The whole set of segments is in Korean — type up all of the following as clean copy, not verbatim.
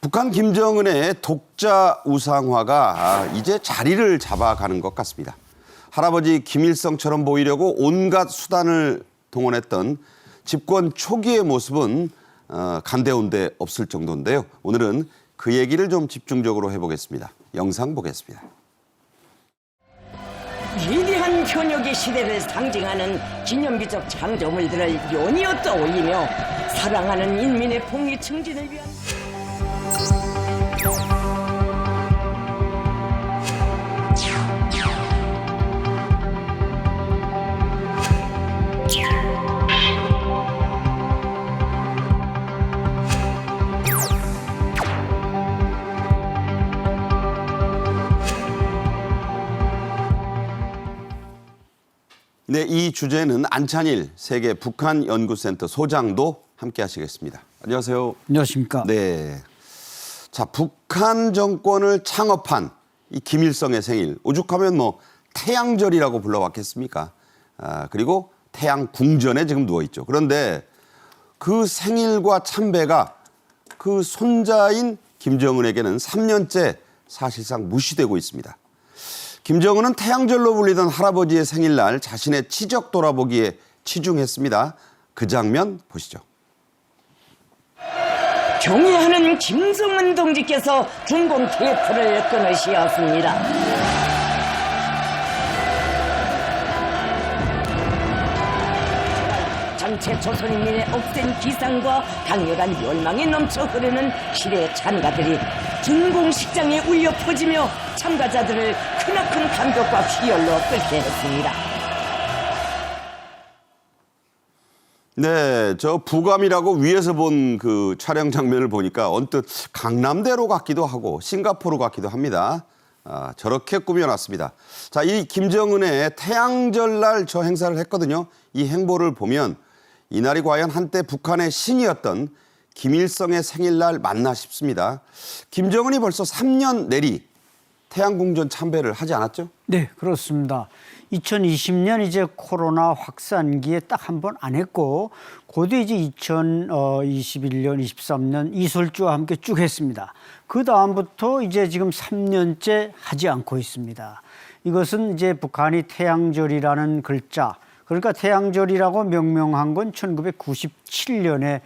북한 김정은의 독자 우상화가 이제 자리를 잡아가는 것 같습니다. 할아버지 김일성처럼 보이려고 온갖 수단을 동원했던 집권 초기의 모습은 간데온데 없을 정도인데요. 오늘은 그 얘기를 좀 집중적으로 해보겠습니다. 영상 보겠습니다. 위대한 현역의 시대를 상징하는 기념비적 창조물들을 연이어 떠올리며 사랑하는 인민의 복리 증진을 위한 네, 이 주제는 안찬일 세계 북한연구센터 소장도 함께 하시겠습니다. 안녕하세요. 안녕하십니까. 네. 자, 북한 정권을 창업한 이 김일성의 생일, 오죽하면 뭐 태양절이라고 불러왔겠습니까? 그리고 태양 궁전에 지금 누워있죠. 그런데 그 생일과 참배가 그 손자인 김정은에게는 3년째 사실상 무시되고 있습니다. 김정은은 태양절로 불리던 할아버지의 생일날 자신의 치적 돌아보기에 치중했습니다. 그 장면 보시죠. 경애하는 김정은 동지께서 중공 테이프를 끊으시었습니다. 전체 조선인민의 억센 기상과 강렬한 열망이 넘쳐 흐르는 시대의 찬가들이 중공식장에 울려 퍼지며 참가자들을 크나큰 감격과 희열로 끓게 했습니다. 네, 저 부감이라고 위에서 본 그 촬영 장면을 보니까 언뜻 강남대로 같기도 하고 싱가포르 같기도 합니다. 저렇게 꾸며놨습니다. 자, 이 김정은의 태양절날 저 행사를 했거든요. 이 행보를 보면 이날이 과연 한때 북한의 신이었던 김일성의 생일날 맞나 싶습니다. 김정은이 벌써 3년 내리 태양궁전 참배를 하지 않았죠? 네, 그렇습니다. 2020년 이제 코로나 확산기에 딱 한 번 안 했고, 고도 이제 2021년, 23년 이설주와 함께 쭉 했습니다. 그 다음부터 이제 지금 3년째 하지 않고 있습니다. 이것은 이제 북한이 태양절이라는 글자, 그러니까 태양절이라고 명명한 건 1997년에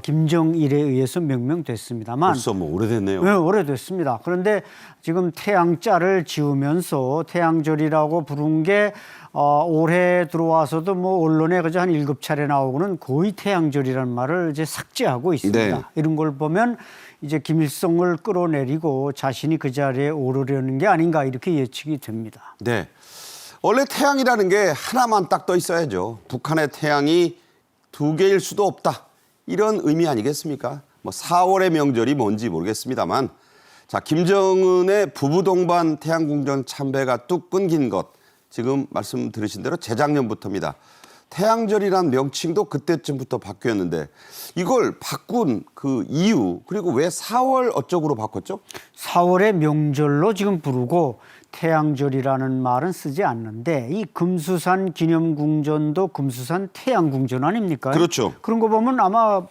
김정일에 의해서 명명됐습니다만 벌써 뭐 오래됐네요. 네, 오래됐습니다. 그런데 지금 태양자를 지으면서 태양절이라고 부른 게 올해 들어와서도 뭐 언론에 그저 한 7차례 나오고는 거의 태양절이라는 말을 이제 삭제하고 있습니다. 네. 이런 걸 보면 이제 김일성을 끌어내리고 자신이 그 자리에 오르려는 게 아닌가 이렇게 예측이 됩니다. 네. 원래 태양이라는 게 하나만 딱 떠 있어야죠. 북한의 태양이 두 개일 수도 없다. 이런 의미 아니겠습니까? 뭐 4월의 명절이 뭔지 모르겠습니다만, 자, 김정은의 부부 동반 태양궁전 참배가 뚝 끊긴 것, 지금 말씀 들으신 대로 재작년부터입니다. 태양절이란 명칭도 그때쯤부터 바뀌었는데 이걸 바꾼 그 이유, 그리고 왜 4월 어쩌고로 바꿨죠? 4월의 명절로 지금 부르고 태양절이라는 말은 쓰지 않는데 이 금수산 기념궁전도 금수산 태양궁전 아닙니까? 그렇죠. 그런 거 보면 아마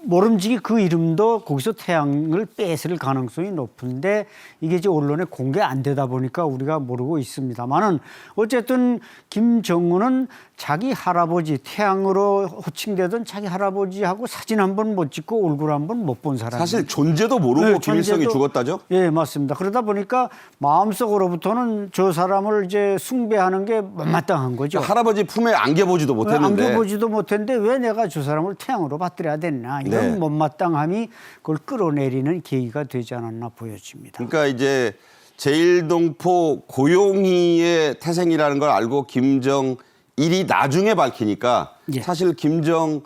모름지기 그 이름도 거기서 태양을 뺏을 가능성이 높은데 이게 이제 언론에 공개 안 되다 보니까 우리가 모르고 있습니다만은 어쨌든 김정은은 자기 할아버지 태양으로 호칭되던 자기 할아버지하고 사진 한 번 못 찍고 얼굴 한 번 못 본 사람. 사실 존재도 모르고 네, 김일성이 존재도- 죽었다죠? 예, 맞습니다. 그러다 보니까 마음속으로부터는 저 사람을 이제 숭배하는 게 못마땅한 거죠. 할아버지 품에 안겨보지도 못했는데. 안겨보지도 못했는데 왜 내가 저 사람을 태양으로 받들여야 됐나. 이런 네. 못마땅함이 그걸 끌어내리는 계기가 되지 않았나 보여집니다. 그러니까 이제 제1동포 고용희의 태생이라는 걸 알고 김정일이 나중에 밝히니까 예. 사실 김정은은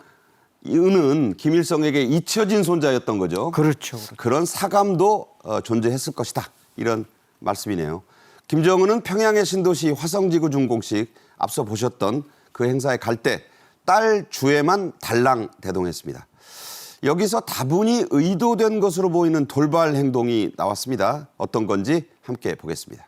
김일성에게 잊혀진 손자였던 거죠. 그렇죠. 그런 사감도 존재했을 것이다. 이런 말씀이네요. 김정은은 평양의 신도시 화성지구 준공식 앞서 보셨던 그 행사에 갈 때 딸 주에만 달랑 대동했습니다. 여기서 다분히 의도된 것으로 보이는 돌발 행동이 나왔습니다. 어떤 건지 함께 보겠습니다.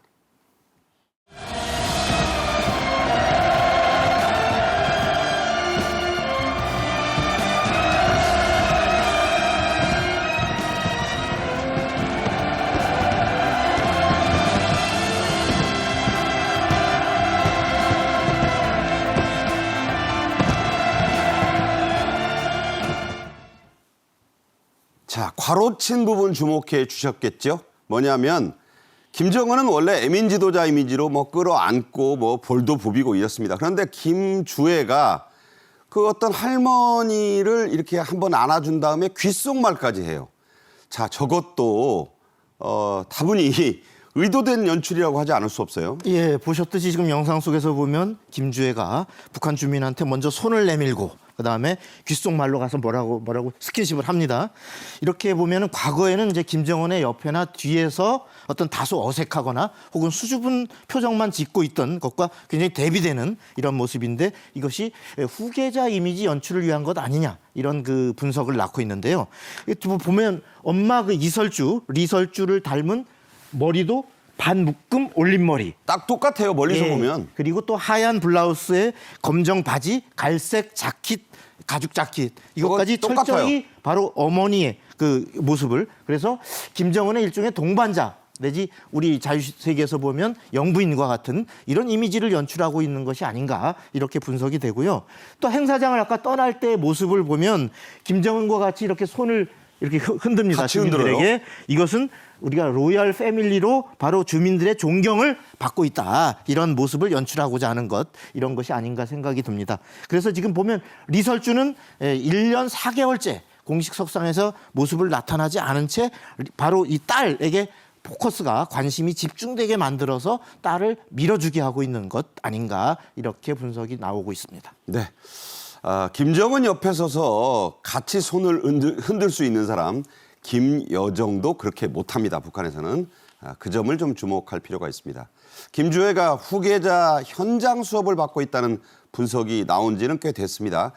괄호친 부분 주목해 주셨겠죠? 뭐냐면 김정은은 원래 애민 지도자 이미지로 뭐 끌어안고 뭐 볼도 부비고 이랬습니다. 그런데 김주애가 그 어떤 할머니를 이렇게 한번 안아준 다음에 귓속말까지 해요. 자, 저것도 다분히 의도된 연출이라고 하지 않을 수 없어요. 예, 보셨듯이 지금 영상 속에서 보면 김주애가 북한 주민한테 먼저 손을 내밀고 그다음에 귓속말로 가서 뭐라고 스킨십을 합니다. 이렇게 보면은 과거에는 이제 김정은의 옆에나 뒤에서 어떤 다소 어색하거나 혹은 수줍은 표정만 짓고 있던 것과 굉장히 대비되는 이런 모습인데 이것이 후계자 이미지 연출을 위한 것 아니냐 이런 그 분석을 낳고 있는데요. 보면 엄마 그 리설주를 닮은 머리도 반 묶음 올림머리. 딱 똑같아요. 멀리서 예. 보면. 그리고 또 하얀 블라우스에 검정 바지, 갈색 자켓, 가죽 자켓. 이것까지 똑같아요. 철저히 바로 어머니의 그 모습을. 그래서 김정은의 일종의 동반자 내지 우리 자유세계에서 보면 영부인과 같은 이런 이미지를 연출하고 있는 것이 아닌가 이렇게 분석이 되고요. 또 행사장을 아까 떠날 때의 모습을 보면 김정은과 같이 이렇게 손을 이렇게 흔듭니다. 같이 흔들어요? 주민들에게. 이것은 우리가 로얄 패밀리로 바로 주민들의 존경을 받고 있다. 이런 모습을 연출하고자 하는 것, 이런 것이 아닌가 생각이 듭니다. 그래서 지금 보면 리설주는 1년 4개월째 공식 석상에서 모습을 나타나지 않은 채 바로 이 딸에게 포커스가 관심이 집중되게 만들어서 딸을 밀어주게 하고 있는 것 아닌가 이렇게 분석이 나오고 있습니다. 네. 김정은 옆에 서서 같이 손을 흔들 수 있는 사람 김여정도 그렇게 못합니다. 북한에서는. 그 점을 좀 주목할 필요가 있습니다. 김주애가 후계자 현장 수업을 받고 있다는 분석이 나온 지는 꽤 됐습니다.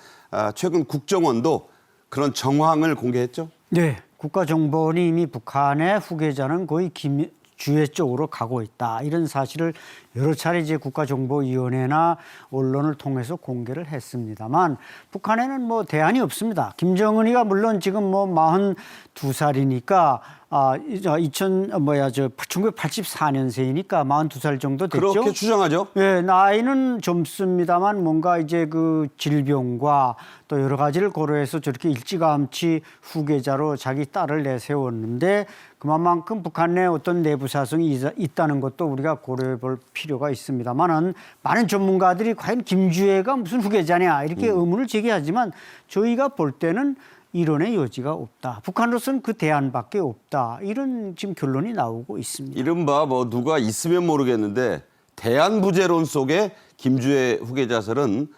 최근 국정원도 그런 정황을 공개했죠? 네, 국가정보원이 이미 북한의 후계자는 거의 김주애 쪽으로 가고 있다. 이런 사실을 여러 차례 이제 국가정보위원회나 언론을 통해서 공개를 했습니다만 북한에는 뭐 대안이 없습니다. 김정은이가 물론 지금 뭐 42살이니까 1984년생이니까 42살 정도 됐죠. 그렇게 추정하죠. 예, 나이는 젊습니다만 뭔가 이제 그 질병과 또 여러 가지를 고려해서 저렇게 일찌감치 후계자로 자기 딸을 내세웠는데 그만큼 북한 내 어떤 내부 사정이 있다는 것도 우리가 고려해 볼 필요가 있습니다만은 많은 전문가들이 과연 김주애가 무슨 후계자냐 이렇게 의문을 제기하지만 저희가 볼 때는 이론의 여지가 없다. 북한으로서는 그 대안밖에 없다. 이런 지금 결론이 나오고 있습니다. 이른바 뭐 누가 있으면 모르겠는데 대안부재론 속에 김주애 후계자설은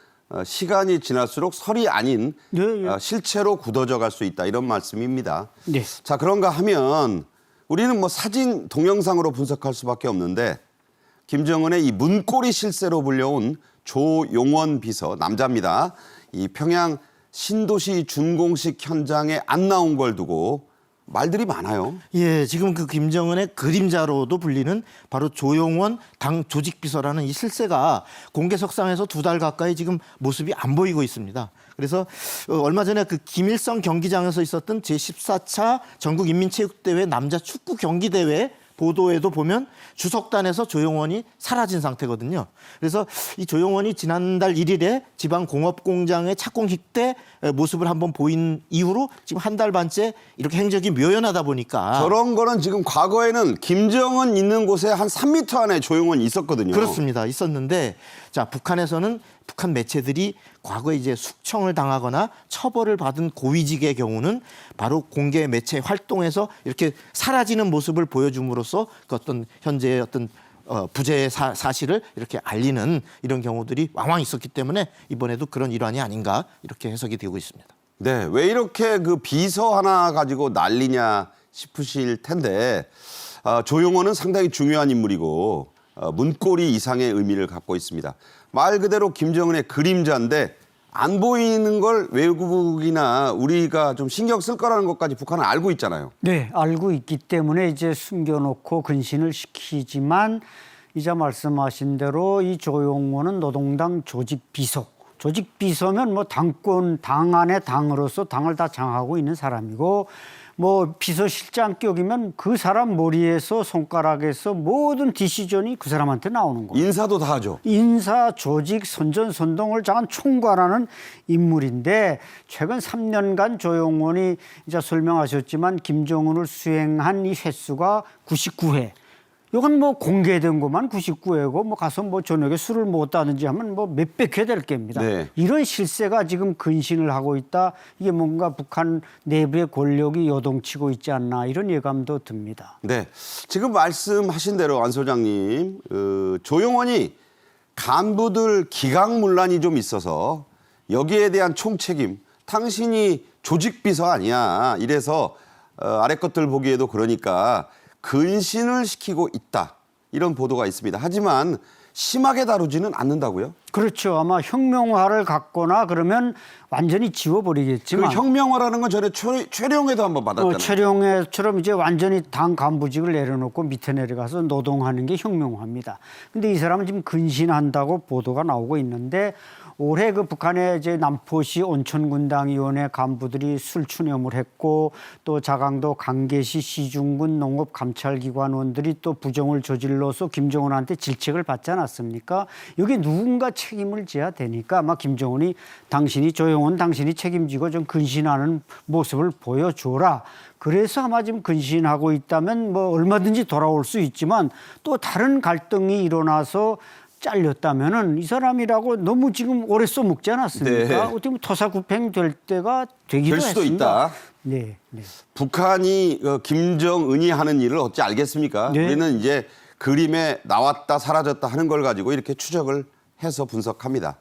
시간이 지날수록 설이 아닌 실체로 굳어져 갈 수 있다. 이런 말씀입니다. 네. 자, 그런가 하면 우리는 뭐 사진 동영상으로 분석할 수밖에 없는데 김정은의 이 문고리 실세로 불려온 조용원 비서 남자입니다. 이 평양 신도시 준공식 현장에 안 나온 걸 두고 말들이 많아요. 예, 지금 그 김정은의 그림자로도 불리는 바로 조용원 당 조직비서라는 이 실세가 공개석상에서 2달 가까이 지금 모습이 안 보이고 있습니다. 그래서 얼마 전에 그 김일성 경기장에서 있었던 제14차 전국인민체육대회 남자 축구 경기대회 보도에도 보면 주석단에서 조용원이 사라진 상태거든요. 그래서 이 조용원이 지난달 1일에 지방공업공장의 착공식 때 모습을 한번 보인 이후로 지금 한 달 반째 이렇게 행적이 묘연하다 보니까 저런 거는 지금 과거에는 김정은 있는 곳에 한 3m 안에 조용원이 있었거든요. 그렇습니다. 있었는데 자 북한에서는 북한 매체들이 과거에 이제 숙청을 당하거나 처벌을 받은 고위직의 경우는 바로 공개 매체 활동에서 이렇게 사라지는 모습을 보여줌으로써 그 어떤 현재의 어떤 부재의 사실을 이렇게 알리는 이런 경우들이 왕왕 있었기 때문에 이번에도 그런 일환이 아닌가 이렇게 해석이 되고 있습니다. 네, 왜 이렇게 그 비서 하나 가지고 난리냐 싶으실 텐데 조용원은 상당히 중요한 인물이고 문고리 이상의 의미를 갖고 있습니다. 말 그대로 김정은의 그림자인데 안 보이는 걸 외국이나 우리가 좀 신경 쓸 거라는 것까지 북한은 알고 있잖아요. 네, 알고 있기 때문에 이제 숨겨놓고 근신을 시키지만 이자 말씀하신 대로 이 조용원은 노동당 조직비서. 조직비서면 뭐 당권, 당 안의 당으로서 당을 다 장하고 있는 사람이고 뭐 비서실장격이면 그 사람 머리에서 손가락에서 모든 디시전이 그 사람한테 나오는 거예요. 인사도 다 하죠. 인사, 조직, 선전선동을 장한 총괄하는 인물인데 최근 3년간 조용원이 이제 설명하셨지만 김정은을 수행한 이 횟수가 99회. 이건 뭐 공개된 것만 99회고 뭐 가서 뭐 저녁에 술을 먹었다든지 하면 뭐 몇백 회 될 겁니다. 네. 이런 실세가 지금 근신을 하고 있다. 이게 뭔가 북한 내부의 권력이 요동치고 있지 않나 이런 예감도 듭니다. 네, 지금 말씀하신 대로 안 소장님, 조용원이 간부들 기강문란이 좀 있어서 여기에 대한 총책임, 당신이 조직비서 아니야. 이래서 아래 것들 보기에도 그러니까 근신을 시키고 있다. 이런 보도가 있습니다. 하지만 심하게 다루지는 않는다고요? 그렇죠. 아마 혁명화를 갖거나 그러면 완전히 그 지워버리겠지만 혁명화라는 건 전에 최룡에도 한번 받았잖아요. 최룡해처럼 이제 완전히 당 간부직을 내려놓고 밑에 내려가서 노동하는 게 혁명화입니다. 근데 이 사람은 지금 근신한다고 보도가 나오고 있는데 올해 그 북한의 이제 남포시 온천군당위원회 간부들이 술추념을 했고 또 자강도 강계시 시중군 농업감찰기관원들이 또 부정을 저질러서 김정은한테 질책을 받지 않았습니까? 여기 누군가 책임을 져야 되니까 아마 김정은이 당신이 조용원 당신이 책임지고 좀 근신하는 모습을 보여줘라. 그래서 아마 지금 근신하고 있다면 뭐 얼마든지 돌아올 수 있지만 또 다른 갈등이 일어나서 잘렸다면은 이 사람이라고 너무 지금 오래 써먹지 않았습니까? 네. 어떻게 보면 토사구팽 될 때가 되기도 될 수도 했습니다. 있다. 네, 네. 북한이 김정은이 하는 일을 어찌 알겠습니까? 네. 우리는 이제 그림에 나왔다 사라졌다 하는 걸 가지고 이렇게 추적을 해서 분석합니다.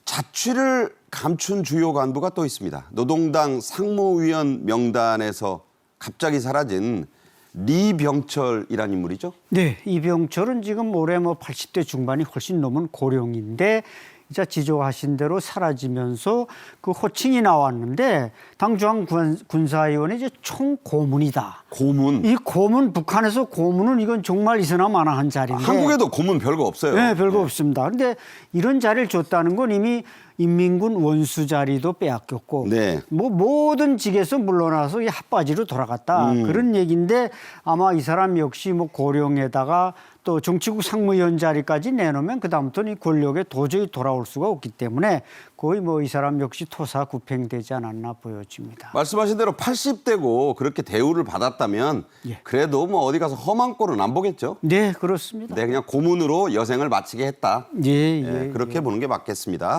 자취를 감춘 주요 간부가 또 있습니다. 노동당 상무위원 명단에서 갑자기 사라진 리병철이라는 인물이죠. 네, 이병철은 지금 올해 뭐 80대 중반이 훨씬 넘은 고령인데 이제 지적하신 대로 사라지면서 그 호칭이 나왔는데 당중앙군사위원회 이제 총고문이다. 고문. 이 고문 북한에서 고문은 이건 정말 있으나마나한 자리인데 한국에도 고문 별거 없어요. 네, 별거 없습니다. 그런데 이런 자리를 줬다는 건 이미 인민군 원수 자리도 빼앗겼고 네. 뭐 모든 직에서 물러나서 이 핫바지로 돌아갔다. 그런 얘기인데 아마 이 사람 역시 뭐 고령에다가 또 정치국 상무위원 자리까지 내놓으면 그다음부터는 이 권력에 도저히 돌아올 수가 없기 때문에 거의 뭐 이 사람 역시 토사구팽되지 않았나 보여집니다. 말씀하신 대로 80대고 그렇게 대우를 받았다면 예. 그래도 뭐 어디 가서 험한 꼴은 안 보겠죠. 네, 그렇습니다. 네, 그냥 고문으로 여생을 마치게 했다. 예, 예, 그렇게 보는 게 맞겠습니다.